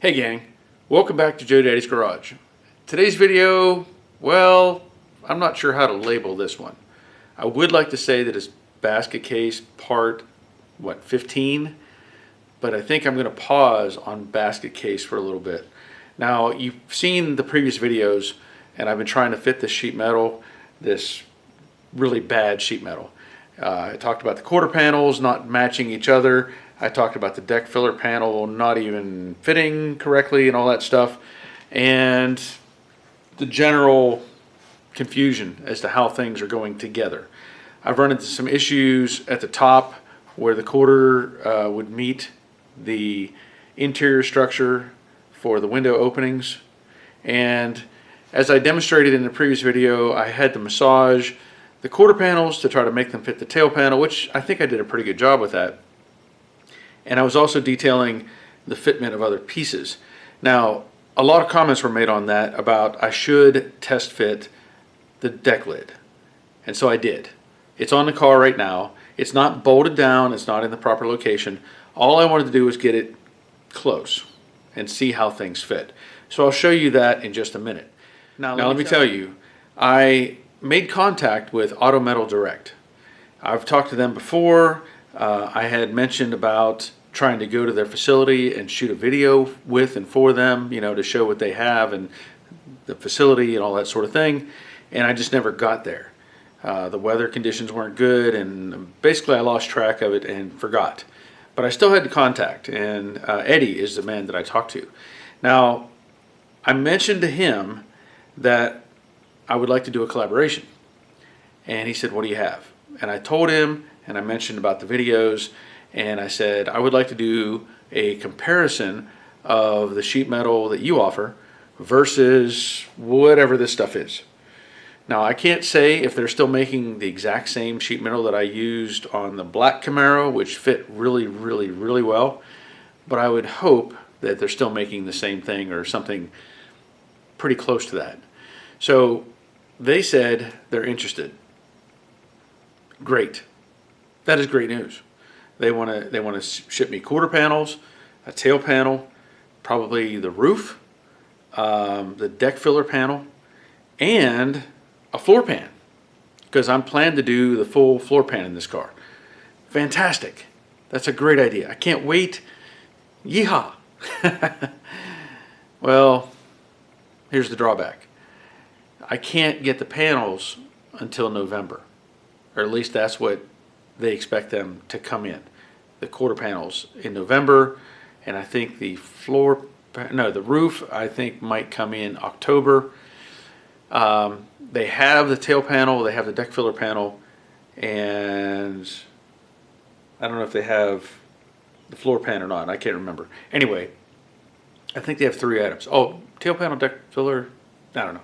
Hey gang, welcome back to Joe Daddy's Garage. Today's video, well, I'm not sure how to label this one. I would like to say that it's basket case part, 15? But I think I'm going to pause on basket case for a little bit. Now, you've seen the previous videos, and I've been trying to fit this sheet metal, this really bad sheet metal. I talked about the quarter panels not matching each other. I talked about the deck filler panel not even fitting correctly and all that stuff, and the general confusion as to how things are going together. I've run into some issues at the top where the quarter would meet the interior structure for the window openings, and as I demonstrated in the previous video, I had to massage the quarter panels to try to make them fit the tail panel, which I think I did a pretty good job with that. And I was also detailing the fitment of other pieces. Now, a lot of comments were made on that about I should test fit the deck lid. And so I did. It's on the car right now. It's not bolted down. It's not in the proper location. All I wanted to do was get it close and see how things fit. So I'll show you that in just a minute. Now let me tell you, I made contact with Auto Metal Direct. I've talked to them before. I had mentioned about trying to go to their facility and shoot a video with and for them, you know, to show what they have and the facility and all that sort of thing. And I just never got there. The weather conditions weren't good, and basically I lost track of it and forgot. But I still had to contact, and Eddie is the man that I talked to. Now, I mentioned to him that I would like to do a collaboration. And he said, what do you have? And I told him, and I mentioned about the videos, and I said, I would like to do a comparison of the sheet metal that you offer versus whatever this stuff is. Now, I can't say if they're still making the exact same sheet metal that I used on the black Camaro, which fit really, really, really well, but I would hope that they're still making the same thing or something pretty close to that. So they said they're interested. Great. That is great news. They want to ship me quarter panels, a tail panel, probably the roof, the deck filler panel, and a floor pan, because I'm planning to do the full floor pan in this car. Fantastic. That's a great idea. I can't wait. Yeehaw. Well, here's the drawback. I can't get the panels until November, or at least that's what they expect them to come in. The quarter panels in November, and I think the roof I think might come in October. They have the tail panel, they have the deck filler panel, and I don't know if they have the floor pan or not. I can't remember. Anyway, I think they have 3 items. Oh, tail panel, deck filler, I don't know.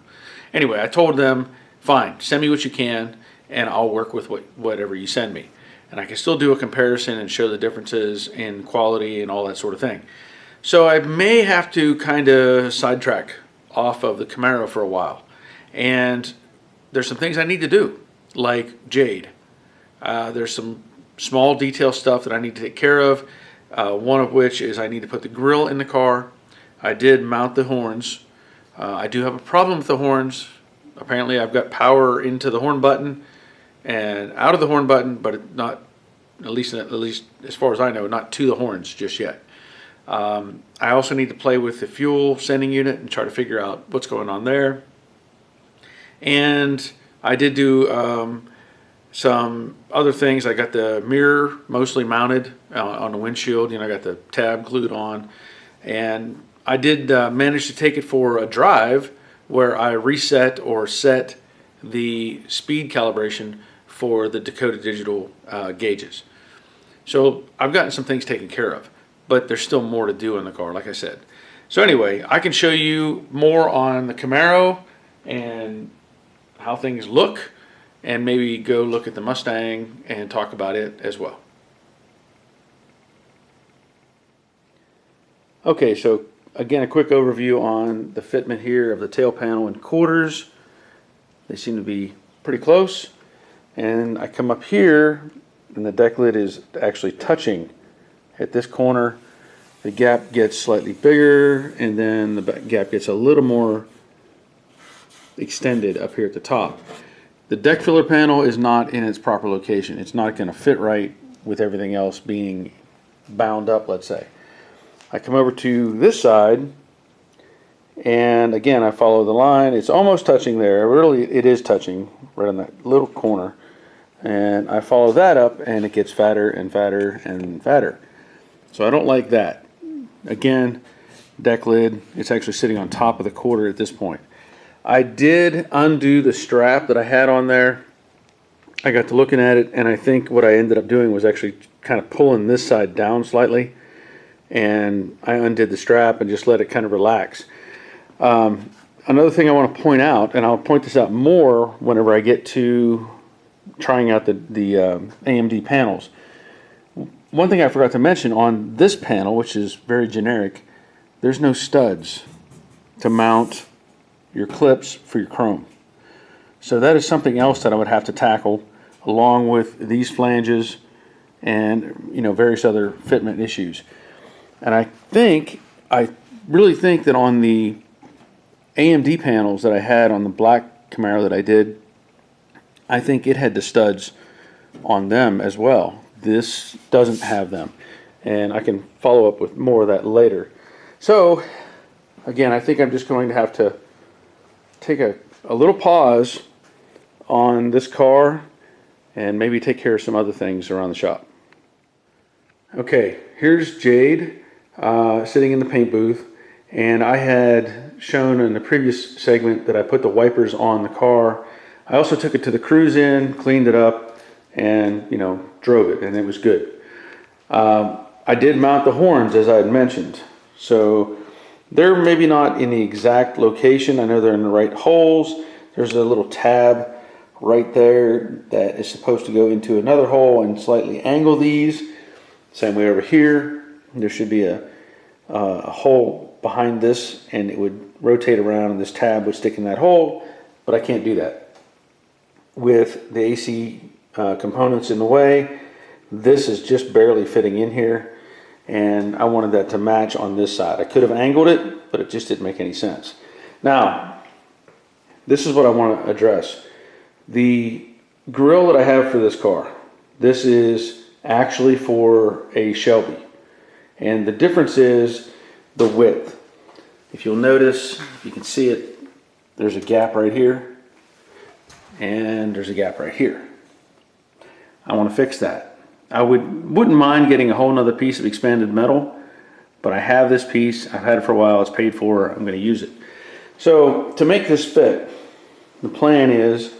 Anyway, I told them, fine, send me what you can, and I'll work with whatever you send me. And I can still do a comparison and show the differences in quality and all that sort of thing. So I may have to kind of sidetrack off of the Camaro for a while. And there's some things I need to do, like jade. There's some small detail stuff that I need to take care of. One of which is I need to put the grill in the car. I did mount the horns. I do have a problem with the horns. Apparently I've got power into the horn button and out of the horn button, but not, at least as far as I know, not to the horns just yet. I also need to play with the fuel sending unit and try to figure out what's going on there. And I did do some other things. I got the mirror mostly mounted on the windshield. You know, I got the tab glued on, and I did manage to take it for a drive where I reset or set the speed calibration for the Dakota Digital gauges. So I've gotten some things taken care of, but there's still more to do in the car, like I said. So anyway, I can show you more on the Camaro and how things look, and maybe go look at the Mustang and talk about it as well. Okay, so again, a quick overview on the fitment here of the tail panel and quarters. They seem to be pretty close. And I come up here, and the deck lid is actually touching at this corner the gap gets slightly bigger, and then the gap gets a little more extended up here at the top. The deck filler panel is not in its proper location. It's not going to fit right with everything else being bound up, let's say. I come over to this side, and again I follow the line. It's almost touching there. Really, it is touching right on that little corner. And I follow that up, and it gets fatter and fatter and fatter. So I don't like that. Again, deck lid, it's actually sitting on top of the quarter at this point. I did undo the strap that I had on there. I got to looking at it, and I think what I ended up doing was actually kind of pulling this side down slightly, and I undid the strap and just let it kind of relax. Another thing I want to point out, and I'll point this out more whenever I get to trying out the AMD panels. One thing I forgot to mention on this panel, which is very generic, there's no studs to mount your clips for your chrome. So that is something else that I would have to tackle, along with these flanges and various other fitment issues. And I really think that on the AMD panels that I had on the black Camaro that I did, I think it had the studs on them as well. This doesn't have them, and I can follow up with more of that later. So again, I think I'm just going to have to take a little pause on this car and maybe take care of some other things around the shop. Okay, here's Jade sitting in the paint booth, and I had shown in the previous segment that I put the wipers on the car. I also took it to the cruise-in, cleaned it up, and drove it, and it was good. I did mount the horns, as I had mentioned, so they're maybe not in the exact location. I know they're in the right holes. There's a little tab right there that is supposed to go into another hole and slightly angle these. Same way over here. There should be a hole behind this, and it would rotate around, and this tab would stick in that hole, but I can't do that. With the AC components in the way, this is just barely fitting in here, and I wanted that to match on this side. I could have angled it, but it just didn't make any sense. Now, this is what I want to address. The grill that I have for this car, this is actually for a Shelby, and the difference is the width. If you'll notice, if you can see it, there's a gap right here, and there's a gap right here. I want to fix that. I wouldn't mind getting a whole nother piece of expanded metal, but I have this piece. I've had it for a while. It's paid for. I'm going to use it. So to make this fit, the plan is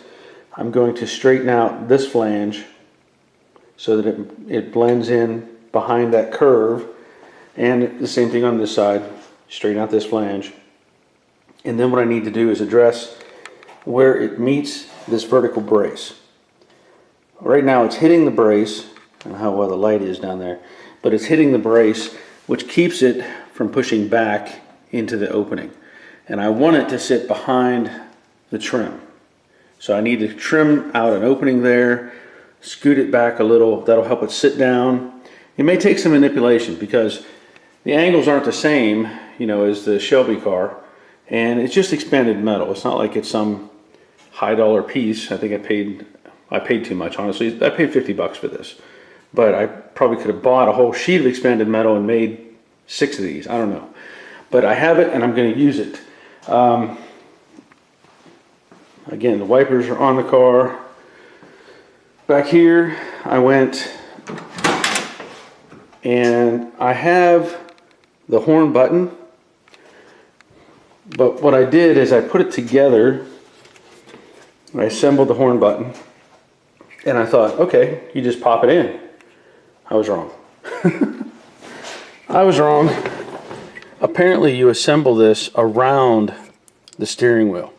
I'm going to straighten out this flange so that it blends in behind that curve, and the same thing on this side. Straighten out this flange, and then what I need to do is address where it meets this vertical brace. Right now it's hitting the brace. I don't know how well the light is down there, but it's hitting the brace, which keeps it from pushing back into the opening. And I want it to sit behind the trim. So I need to trim out an opening there, scoot it back a little. That'll help it sit down. It may take some manipulation because the angles aren't the same, as the Shelby car, and it's just expanded metal. It's not like it's some high dollar piece. I think I paid too much, honestly. I paid $50 for this, but I probably could have bought a whole sheet of expanded metal and made 6 of these. I don't know, but I have it, and I'm going to use it. Again, the wipers are on the car. Back here, I went and I have the horn button, but what I did is I put it together. I assembled the horn button, and I thought, okay, you just pop it in. I was wrong. I was wrong. Apparently you assemble this around the steering wheel.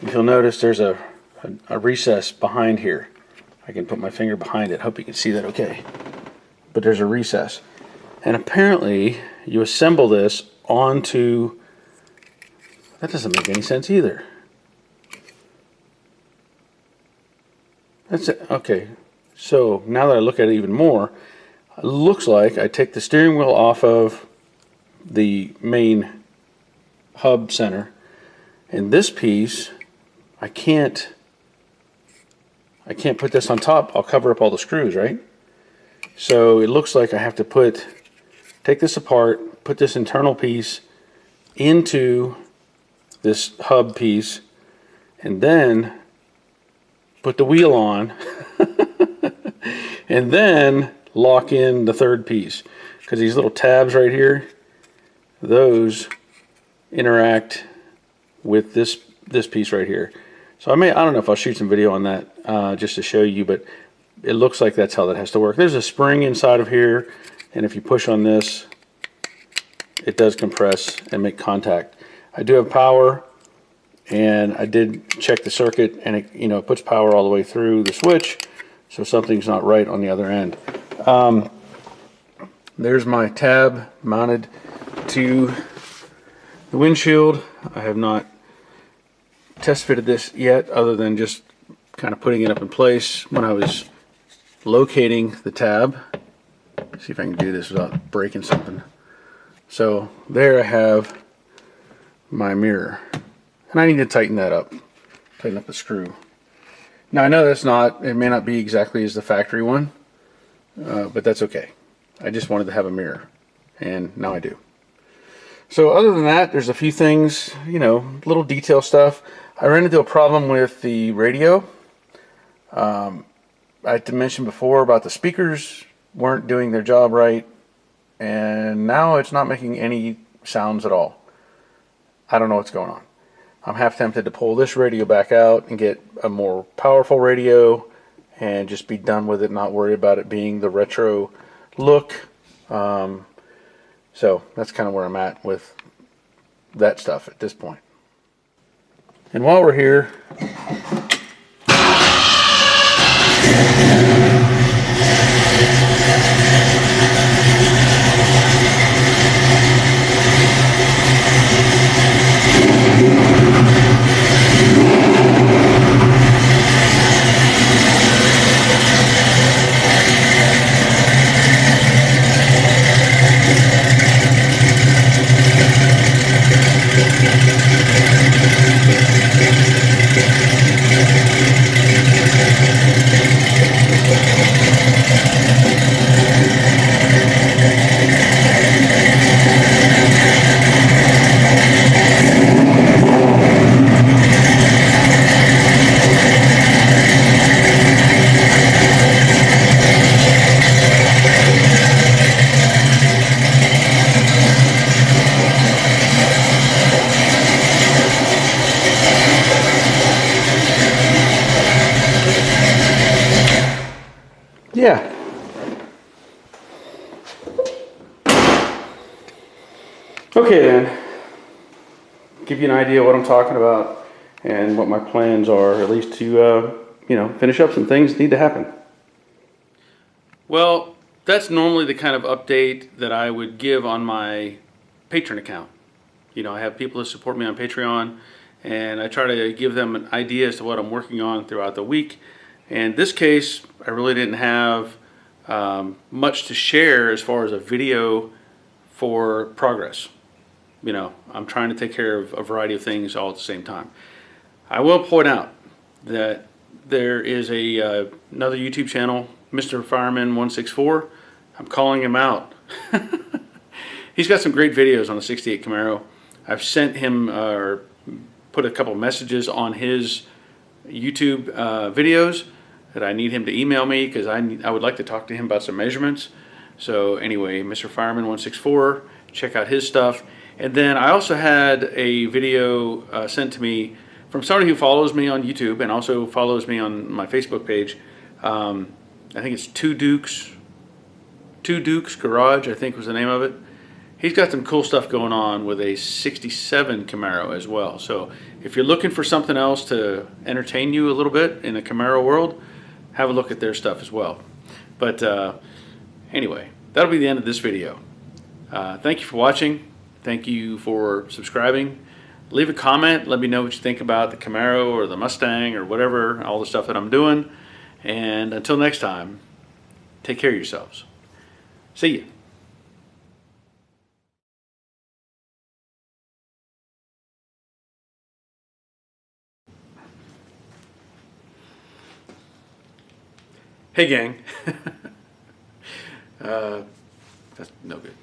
If you'll notice, there's a recess behind here. I can put my finger behind it. Hope you can see that okay. But there's a recess. And apparently you assemble this onto, that doesn't make any sense either. That's it. Okay, so now that I look at it even more, it looks like I take the steering wheel off of the main hub center. And this piece, I can't put this on top. I'll cover up all the screws, right? So it looks like I have to take this apart, put this internal piece into this hub piece, and then put the wheel on and then lock in the third piece, because these little tabs right here, those interact with this piece right here. So I don't know if I'll shoot some video on that just to show you, but it looks like that's how that has to work. There's a spring inside of here, and if you push on this, it does compress and make contact. I do have power, and I did check the circuit, and it puts power all the way through the switch, so something's not right on the other end. There's my tab mounted to the windshield. I have not test fitted this yet, other than just kind of putting it up in place when I was locating the tab. See if I can do this without breaking something. So there I have my mirror, and I need to tighten that up, tighten up the screw. Now I know it may not be exactly as the factory one, but that's okay. I just wanted to have a mirror, and now I do. So other than that, there's a few things, little detail stuff. I ran into a problem with the radio. I had to mention before about the speakers weren't doing their job right, and now it's not making any sounds at all. I don't know what's going on. I'm half tempted to pull this radio back out and get a more powerful radio and just be done with it, not worry about it being the retro look. So that's kind of where I'm at with that stuff at this point. And while we're here, yeah. Okay then, give you an idea of what I'm talking about and what my plans are, at least to, finish up some things that need to happen. Well, that's normally the kind of update that I would give on my Patreon account. I have people who support me on Patreon, and I try to give them an idea as to what I'm working on throughout the week. In this case, I really didn't have much to share as far as a video for progress. I'm trying to take care of a variety of things all at the same time. I will point out that there is another YouTube channel, Mr. Fireman 164. I'm calling him out. He's got some great videos on the 68 Camaro. I've sent him or put a couple messages on his YouTube videos that I need him to email me, because I would like to talk to him about some measurements. So anyway, Mr. Fireman 164, check out his stuff. And then I also had a video sent to me from somebody who follows me on YouTube and also follows me on my Facebook page. I think it's Two Dukes Garage, I think was the name of it. He's got some cool stuff going on with a 67 Camaro as well. So if you're looking for something else to entertain you a little bit in the Camaro world, have a look at their stuff as well. But anyway, that'll be the end of this video. Thank you for watching. Thank you for subscribing. Leave a comment. Let me know what you think about the Camaro or the Mustang or whatever, all the stuff that I'm doing. And until next time, take care of yourselves. See you. Hey gang. That's no good.